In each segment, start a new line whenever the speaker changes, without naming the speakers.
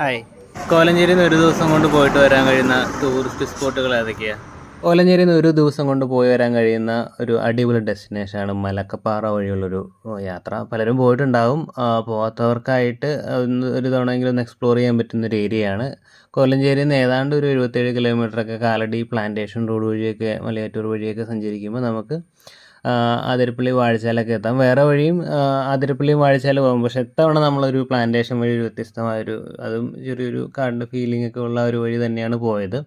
Hi. കോലഞ്ചേരിയിൽ നിന്ന് ഒരു ദിവസം കൊണ്ട് പോയിട്ട് വരാൻ കഴിയുന്ന ടൂറിസ്റ്റ് സ്പോട്ടുകൾ ഏതൊക്കെയാണ്? കോലഞ്ചേരിയിൽ നിന്ന് ഒരു ദിവസം കൊണ്ട് പോയി വരാൻ കഴിയുന്ന ഒരു അടിപൊളി ഡെസ്റ്റിനേഷനാണ് മലക്കപ്പാറ വഴിയുള്ളൊരു യാത്ര. പലരും പോയിട്ടുണ്ടാവും. പോകാത്തവർക്കായിട്ട് ഒരു തവണയെങ്കിലും ഒന്ന് എക്സ്പ്ലോർ ചെയ്യാൻ പറ്റുന്നൊരു ഏരിയയാണ്. കോലഞ്ചേരിയിൽ നിന്ന് ഏതാണ്ട് ഒരു 77 കിലോമീറ്ററൊക്കെ കാലടി പ്ലാന്റേഷൻ റോഡ് വഴിയൊക്കെ മലയാറ്റൂർ വഴിയൊക്കെ സഞ്ചരിക്കുമ്പോൾ നമുക്ക് അതിരപ്പള്ളി വാഴച്ചാലൊക്കെ എത്താം. വേറെ വഴിയും അതിരപ്പള്ളിയും വാഴച്ചാൽ പോകും. പക്ഷേ ഇത്തവണ നമ്മളൊരു പ്ലാന്റേഷൻ വഴി ഒരു വ്യത്യസ്തമായൊരു അതും ചെറിയൊരു കാടിൻ്റെ ഫീലിംഗ് ഒക്കെ ഉള്ള ഒരു വഴി തന്നെയാണ് പോയത്.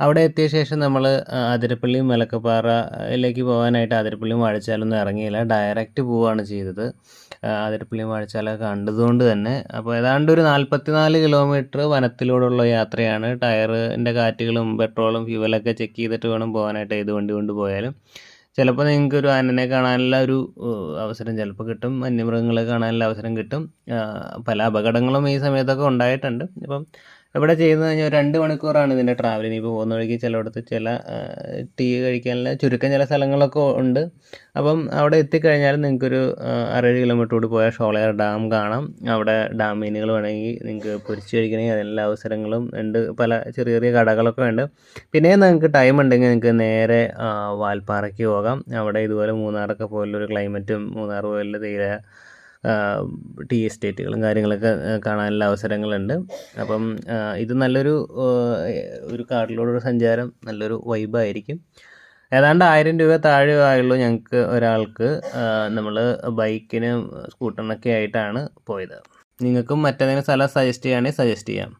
അവിടെ എത്തിയ ശേഷം നമ്മൾ അതിരപ്പള്ളിയും മലക്കപ്പാറയിലേക്ക് പോകാനായിട്ട് അതിരപ്പള്ളിയും വാഴച്ചാലൊന്നും ഇറങ്ങിയില്ല. ഡയറക്റ്റ് പോവുകയാണ് ചെയ്തത്. അതിരപ്പള്ളിയും വാഴച്ചാലൊക്കെ കണ്ടതുകൊണ്ട് തന്നെ. അപ്പോൾ ഏതാണ്ട് ഒരു 44 കിലോമീറ്റർ വനത്തിലൂടെയുള്ള യാത്രയാണ്. ടയറിൻ്റെ കാറ്റുകളും പെട്രോളും ഫ്യൂവലൊക്കെ ചെക്ക് ചെയ്തിട്ട് വേണം പോകാനായിട്ട്. ഏത് വണ്ടി കൊണ്ട് പോയാലും ചിലപ്പോൾ നിങ്ങൾക്കൊരു ആനനെ കാണാനുള്ള ഒരു അവസരം ചിലപ്പോൾ കിട്ടും. വന്യമൃഗങ്ങളെ കാണാനുള്ള അവസരം കിട്ടും. പല അപകടങ്ങളും ഈ സമയത്തൊക്കെ ഉണ്ടായിട്ടുണ്ട്. അപ്പം ഇവിടെ ചെയ്യുന്നത് കഴിഞ്ഞാൽ 2 മണിക്കൂറാണ് ഇതിൻ്റെ ട്രാവൽ. ഇനിയിപ്പോൾ പോകുന്ന വഴിക്ക് ചിലയിടത്ത് ചില ടീ കഴിക്കാനുള്ള ചുരുക്കം ചില സ്ഥലങ്ങളൊക്കെ ഉണ്ട്. അപ്പം അവിടെ എത്തിക്കഴിഞ്ഞാൽ നിങ്ങൾക്കൊരു 6-7 കിലോമീറ്റർ കൂടി പോയാൽ ഷോളയാർ ഡാം കാണാം. അവിടെ ഡാം മീനുകൾ വേണമെങ്കിൽ നിങ്ങൾക്ക് പൊരിച്ച് കഴിക്കണമെങ്കിൽ അതിനുള്ള അവസരങ്ങളും ഉണ്ട്. പല ചെറിയ ചെറിയ കടകളൊക്കെ ഉണ്ട്. പിന്നെ നിങ്ങൾക്ക് ടൈം ഉണ്ടെങ്കിൽ നിങ്ങൾക്ക് നേരെ വാൽപ്പാറയ്ക്ക് പോകാം. അവിടെ ഇതുപോലെ മൂന്നാറൊക്കെ പോലുള്ളൊരു ക്ലൈമറ്റും മൂന്നാർ പോലുള്ള തേയില ടീ എസ്റ്റേറ്റുകളും കാര്യങ്ങളൊക്കെ കാണാനുള്ള അവസരങ്ങളുണ്ട്. അപ്പം ഇത് നല്ലൊരു ഒരു കാട്ടിലൂടെ സഞ്ചാരം നല്ലൊരു വൈബായിരിക്കും. ഏതാണ്ട് 1000 രൂപ താഴെ ആയുള്ളൂ ഞങ്ങൾക്ക് ഒരാൾക്ക്. നമ്മൾ ബൈക്കിനും സ്കൂട്ടറിനൊക്കെ ആയിട്ടാണ് പോയത്. നിങ്ങൾക്കും മറ്റേതെങ്കിലും സ്ഥലം സജസ്റ്റ് ചെയ്യുകയാണെങ്കിൽ സജസ്റ്റ് ചെയ്യാം.